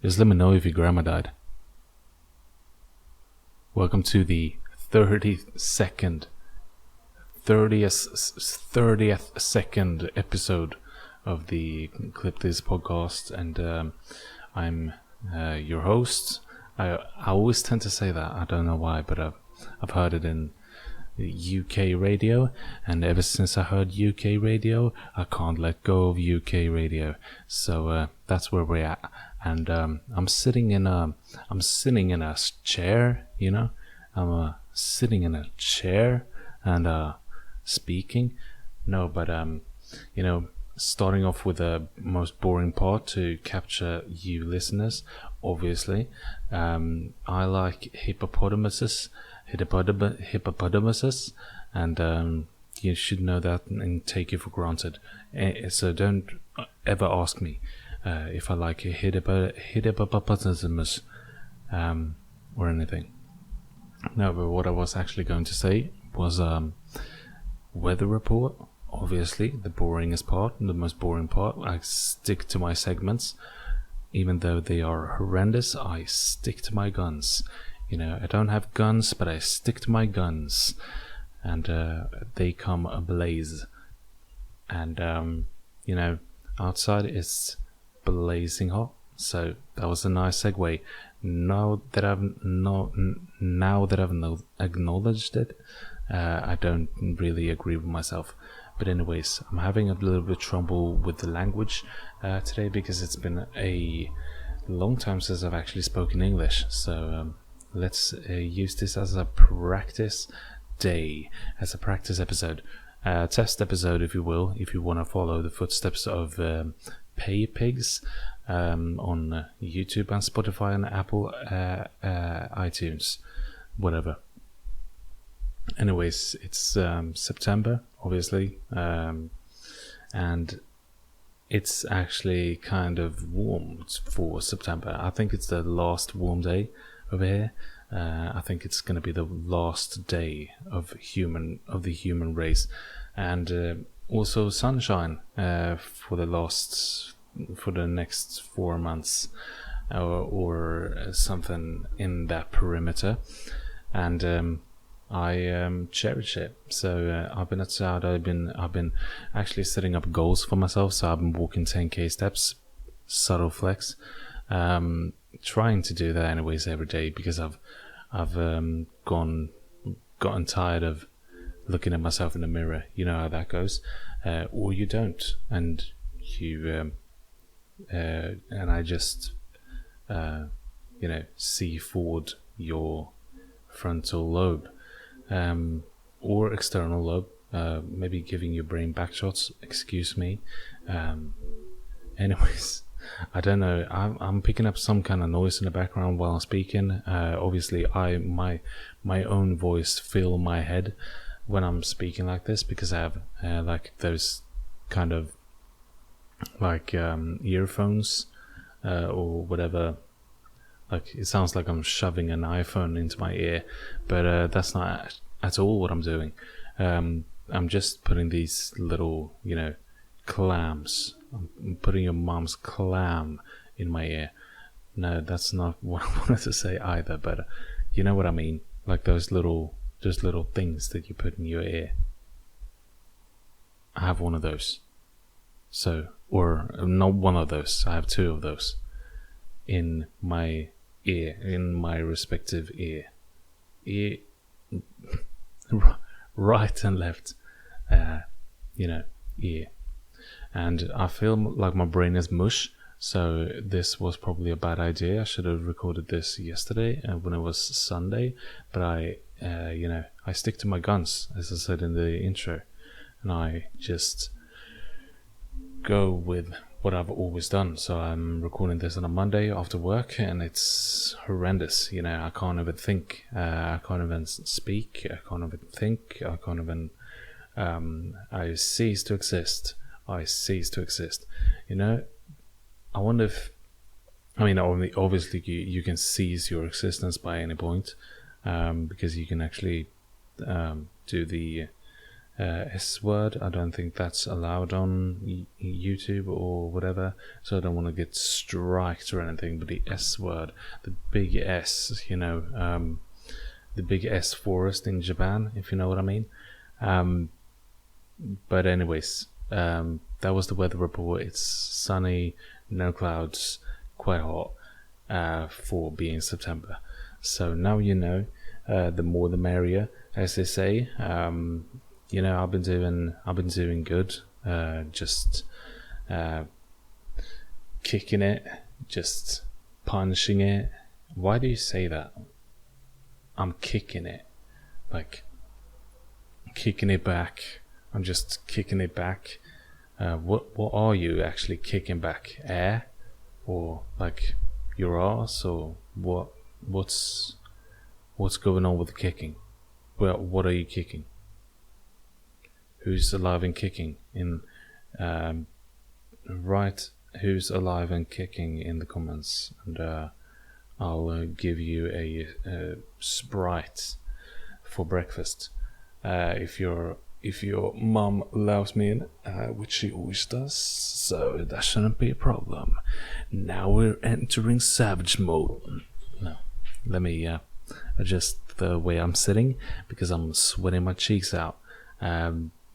Just let me know if your grandma died. Welcome to the 30th second episode of the Clip This podcast, and I'm your host. I always tend to say that. I don't know why, but I've heard it in UK radio, and ever since I heard UK radio, I can't let go of UK radio. So that's where we're at. And I'm sitting in a chair, you know. I'm sitting in a chair and speaking. No, but you know, starting off with the most boring part to capture you listeners. Obviously, I like hippopotamuses, and you should know that and take it for granted. So don't ever ask me if I like hippopotamus or anything. No, but what I was actually going to say was weather report. Obviously, the boringest part, the most boring part. I stick to my segments. Even though they are horrendous, I stick to my guns. You know, I don't have guns, but I stick to my guns. And they come ablaze. And, you know, outside it's blazing hot. So that was a nice segue. Now that I've acknowledged it, I don't really agree with myself. But anyways, I'm having a little bit of trouble with the language today because it's been a long time since I've actually spoken English. So let's use this as a practice day, as a practice episode, test episode, if you will, if you want to follow the footsteps of Pay Pigs on YouTube and Spotify and Apple iTunes, whatever. Anyways, it's September, obviously, and it's actually kind of warm for September. I think it's the last warm day over here. I think it's going to be the last day of the human race, and also sunshine for the next 4 months, or something in that perimeter, and I cherish it. So I've been outside. I've been actually setting up goals for myself. So I've been walking 10k steps, subtle flex. Trying to do that anyways every day because I've gotten tired of looking at myself in the mirror. You know how that goes, or you don't, and you and I just you know, see forward your frontal lobe. Or external lobe, maybe giving your brain back shots. Excuse me. Anyways, I don't know. I'm picking up some kind of noise in the background while I'm speaking. Obviously, my own voice fill my head when I'm speaking like this because I have like those kind of like earphones or whatever. Like, it sounds like I'm shoving an iPhone into my ear, but that's not at all what I'm doing. I'm just putting these little, you know, clams. I'm putting your mom's clam in my ear. No, that's not what I wanted to say either, but you know what I mean. Like those little things that you put in your ear. I have one of those. So, or not one of those. I have two of those in my ear, in my respective ear, right and left, you know, ear. And I feel like my brain is mush, so this was probably a bad idea. I should have recorded this yesterday when it was Sunday, but you know, I stick to my guns, as I said in the intro, and I just go with what I've always done. So I'm recording this on a Monday after work, and it's horrendous. You know, I can't even think. I can't even speak. I can't even think. I can't even. I cease to exist. I cease to exist. You know, I wonder if. I mean, obviously, you can cease your existence by any point, because you can actually do the S word. I don't think that's allowed on YouTube or whatever, so I don't want to get striked or anything. But the S word, the big S, the big S forest in Japan, if you know what I mean. But anyways, that was the weather report. It's sunny, no clouds, quite hot for being September. So now you know, the more the merrier, as they say. I've been doing good. Just kicking it, just punching it. Why do you say that? I'm kicking it, like kicking it back. I'm just kicking it back. What are you actually kicking back? Air, or like your ass, or what? What's going on with the kicking? Well, what are you kicking? Who's alive and kicking in? Write who's alive and kicking in the comments, and I'll give you a Sprite for breakfast. If your mum allows me in, which she always does, so that shouldn't be a problem. Now we're entering savage mode. No, let me adjust the way I'm sitting because I'm sweating my cheeks out.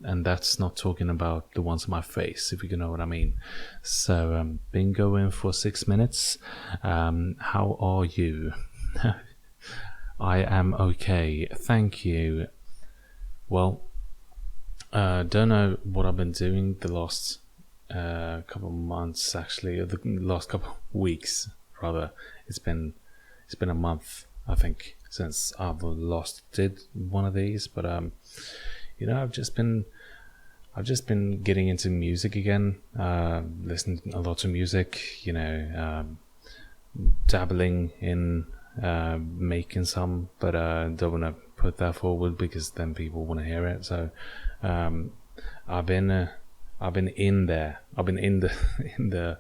And that's not talking about the ones on my face, if you know what I mean. So, been going for 6 minutes. How are you? I am okay, thank you. Well, don't know what I've been doing the last couple of months, actually, or the last couple of weeks, rather. It's been a month, I think, since I've last did one of these, but I've just been getting into music again, listening a lot to music, dabbling in making some, but don't want to put that forward because then people want to hear it. So I've been in there. I've been in the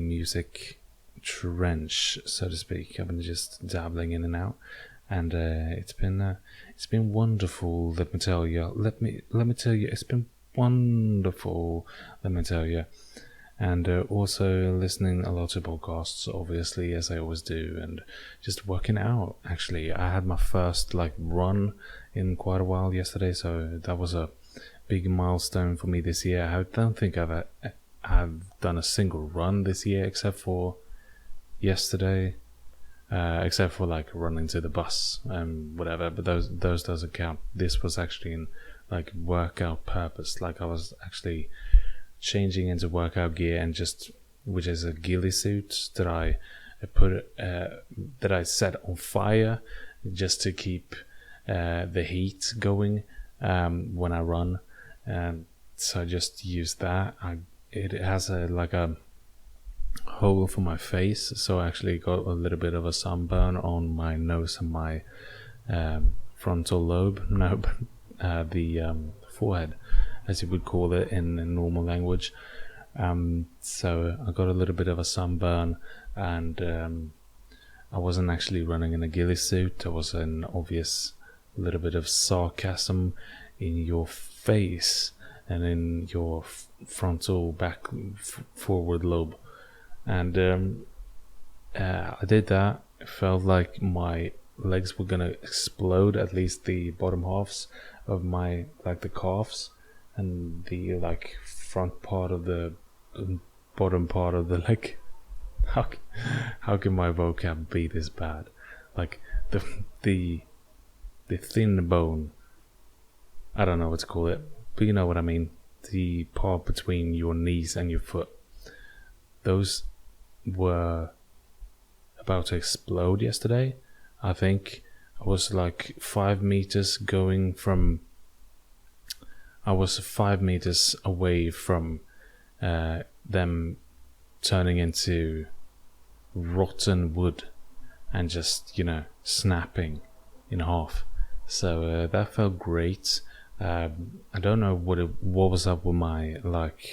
music trench, so to speak. I've been just dabbling in and out, and it's been wonderful. Let me tell you. Let me tell you. It's been wonderful. Let me tell you. And also listening a lot to podcasts, obviously, as I always do, and just working out. Actually, I had my first run in quite a while yesterday, so that was a big milestone for me this year. I don't think I've done a single run this year except for yesterday, except for running to the bus and whatever. But those doesn't count. This was actually in workout purpose. I was actually changing into workout gear and which is a ghillie suit that I set on fire just to keep the heat going when I run, and so I just use that. It has a hole for my face, so I actually got a little bit of a sunburn on my nose and my frontal lobe. No, the forehead, as you would call it in normal language. So I got a little bit of a sunburn, and I wasn't actually running in a ghillie suit. There was an obvious little bit of sarcasm in your face and in your frontal back forward lobe, and I did that. It felt like my legs were gonna explode, at least the bottom halves of my the calves and the front part of the bottom part of the leg. How can my vocab be this bad? The thin bone, I don't know what to call it, but you know what I mean. The part between your knees and your foot, those were about to explode yesterday. I think I was 5 meters going from. I was 5 meters away from them turning into rotten wood and just snapping in half. So that felt great. I don't know what was up with my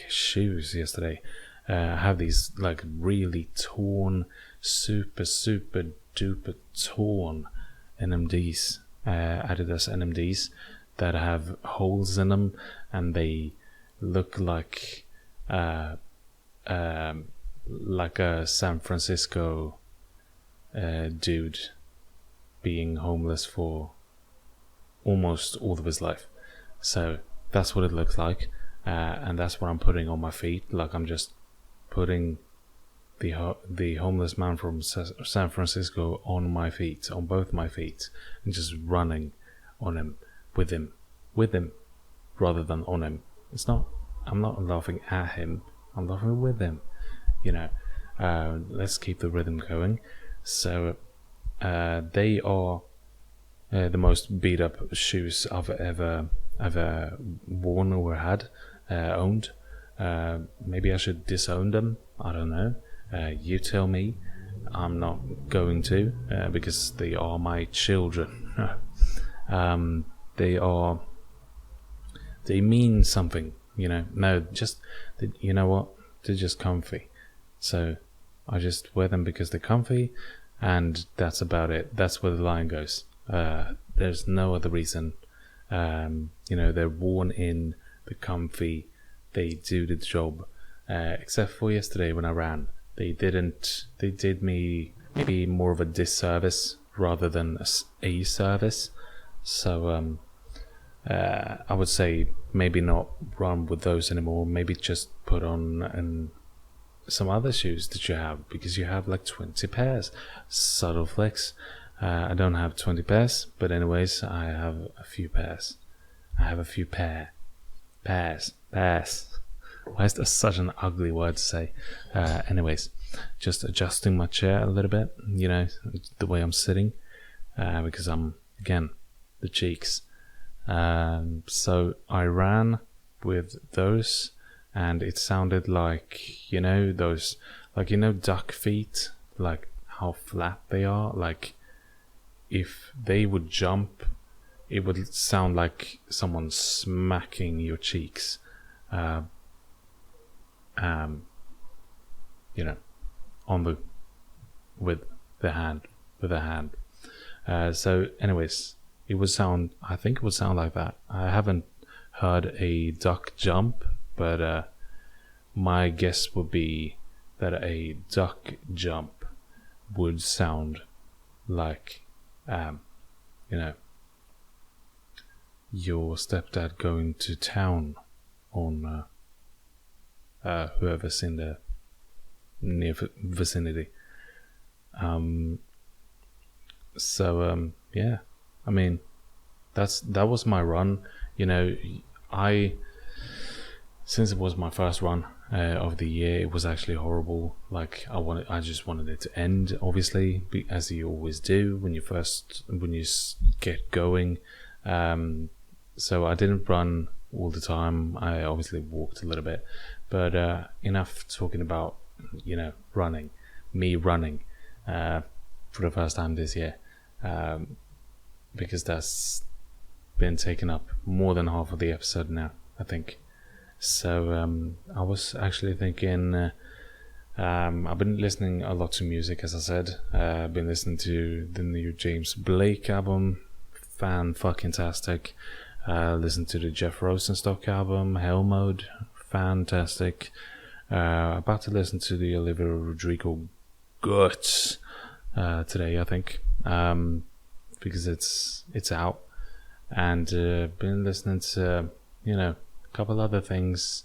shoes yesterday. I have these really torn, super duper torn NMDs, Adidas NMDs, that have holes in them, and they look like a San Francisco dude being homeless for almost all of his life. So that's what it looks like, and that's what I'm putting on my feet. Like, I'm just putting the homeless man from San Francisco on my feet, on both my feet, and just running on him, with him, rather than on him. I'm not laughing at him, I'm laughing with him, you know. Let's keep the rhythm going. So they are the most beat up shoes I've ever worn or had, owned. Maybe I should disown them, I don't know. You tell me. I'm not going to, because they are my children. They mean something, you know. No, just, you know what? They're just comfy. So I just wear them because they're comfy, and that's about it. That's where the line goes. There's no other reason. You know, they're worn in, they're comfy, they do the job. Except for yesterday when I ran. They did me maybe more of a disservice rather than a service. So I would say maybe not run with those anymore. Maybe just put on some other shoes that you have, because you have like 20 pairs. Subtle flex. I don't have 20 pairs, but anyways, I have a few pairs. I have a few pairs. Why is that such an ugly word to say? Anyways, just adjusting my chair a little bit, you know, the way I'm sitting, because I'm, again, the cheeks. So I ran with those, and it sounded like, you know, those, like, you know, duck feet, like how flat they are. Like, if they would jump, it would sound like someone smacking your cheeks. You know, with the hand. So anyways, I think it would sound like that. I haven't heard a duck jump, but my guess would be that a duck jump would sound like, you know, your stepdad going to town on whoever's in the near vicinity. Yeah, I mean, that was my run. You know, since it was my first run of the year, it was actually horrible. Like, I just wanted it to end, obviously, as you always do when you get going. So I didn't run all the time. I obviously walked a little bit, but enough talking about, you know, me running for the first time this year, because that's been taken up more than half of the episode now, I think. So I was actually thinking, I've been listening a lot to music, as I said. I've been listening to the new James Blake album, fan-fucking-tastic. Listened to the Jeff Rosenstock album, Hell Mode, fantastic. About to listen to the Olivia Rodrigo Guts today, I think, because it's out. And been listening to, you know, a couple other things,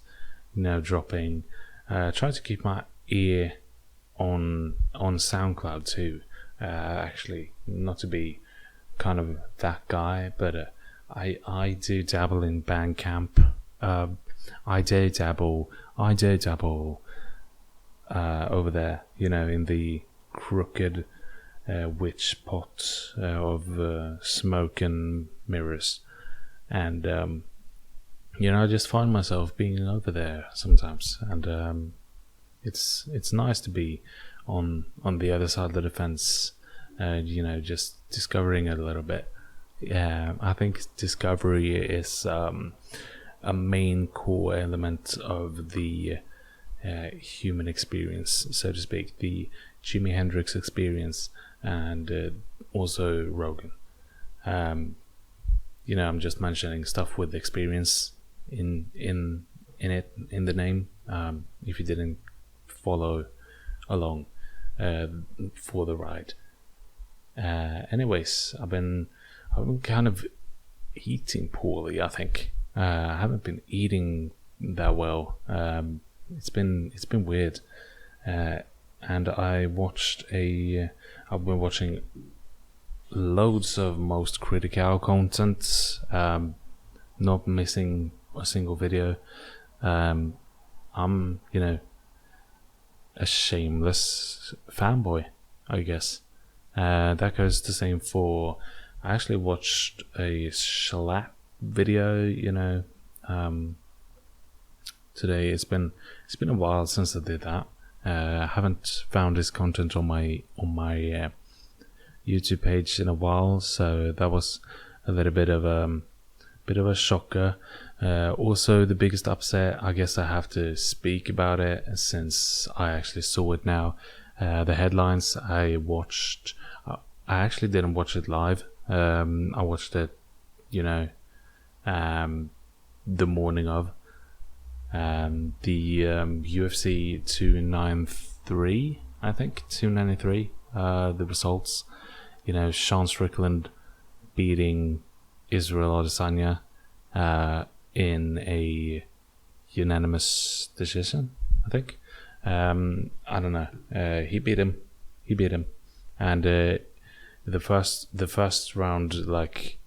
you know, dropping. Trying to keep my ear on SoundCloud too. Actually, not to be kind of that guy, but I do dabble in Bandcamp. I do dabble over there, you know, in the crooked witch pot of smoke and mirrors. And, you know, I just find myself being over there sometimes. And it's nice to be on the other side of the fence, you know, just discovering it a little bit. Yeah, I think discovery is a main core element of the human experience, so to speak, the Jimi Hendrix experience, and also Rogan. I'm just mentioning stuff with experience in it, in the name. If you didn't follow along for the ride. Anyways, I've been kind of eating poorly, I think. I haven't been eating that well. It's been weird. And I've been watching loads of Most Critical content, not missing a single video. I'm, a shameless fanboy, I guess. That goes the same for. I actually watched a Schlatt video, today. It's been a while since I did that. I haven't found his content on my YouTube page in a while, so that was a little bit of a shocker. Also, the biggest upset, I guess I have to speak about it since I actually saw it now. The headlines I watched, I actually didn't watch it live. I watched it, the morning of the UFC 293, I think 293. The results, Sean Strickland beating Israel Adesanya in a unanimous decision, I think. I don't know. He beat him, and the first round, like,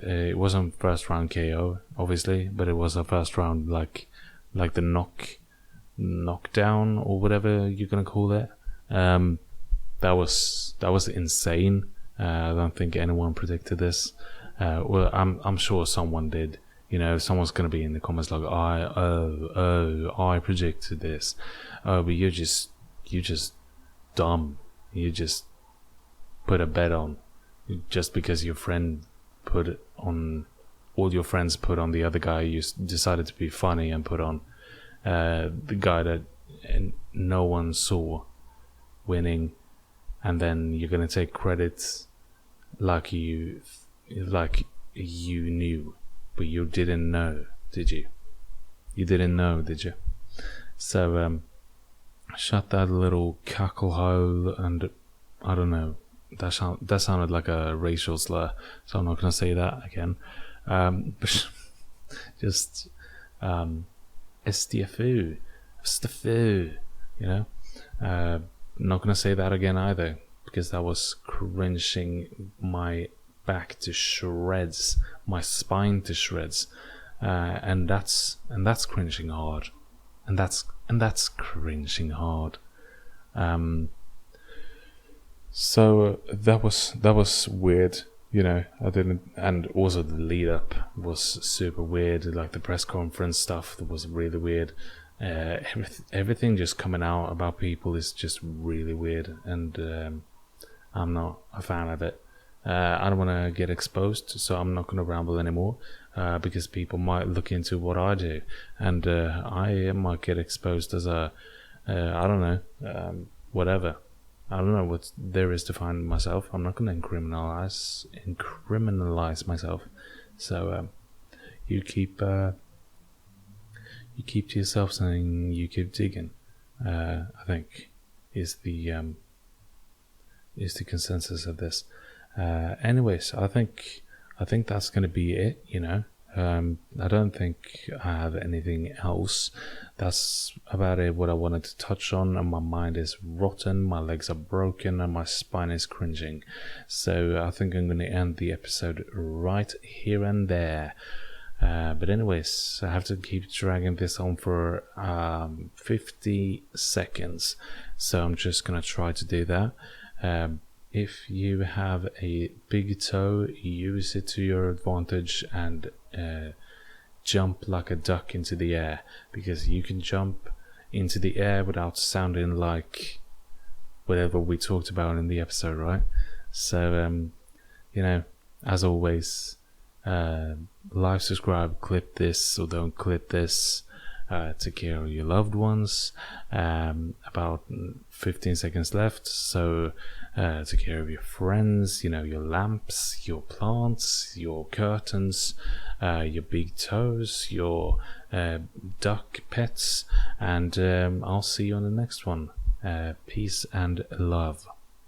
it wasn't first round KO, obviously, but it was a first round like the knockdown or whatever you're gonna call it. That was insane. I don't think anyone predicted this. Well, I'm sure someone did. Someone's gonna be in the comments like, I predicted this. Oh, but you're just dumb. You just put a bet on just because your friend put it on. All your friends put on the other guy. You decided to be funny and put on the guy that no one saw winning, and then you're gonna take credit like you knew, but you didn't know, did you? You didn't know, did you? So shut that little cackle hole, and I don't know. That sounded like a racial slur, so I'm not gonna say that again. Just STFU, not gonna say that again either, because that was cringing my back to shreds, my spine to shreds, and that's cringing hard, and that's cringing hard. So that was weird. I didn't, and also the lead up was super weird. Like the press conference stuff, that was really weird. Everything just coming out about people is just really weird, and I'm not a fan of it. I don't want to get exposed, so I'm not going to ramble anymore, because people might look into what I do, and I might get exposed as a I don't know, whatever. I don't know what there is to find myself. I'm not going to incriminalize myself. So you keep to yourself, saying you keep digging. I think is the consensus of this. Anyways, I think that's going to be it. I don't think I have anything else. That's about it, what I wanted to touch on, and my mind is rotten, my legs are broken, and my spine is cringing. So I think I'm going to end the episode right here and there. But anyways, I have to keep dragging this on for 50 seconds. So I'm just going to try to do that. If you have a big toe, use it to your advantage and jump like a duck into the air, because you can jump into the air without sounding like whatever we talked about in the episode, right? So, as always, like, subscribe, clip this or don't clip this. take care of your loved ones. About 15 seconds left, so take care of your friends, your lamps, your plants, your curtains, your big toes, your duck pets, and I'll see you on the next one. Peace and love.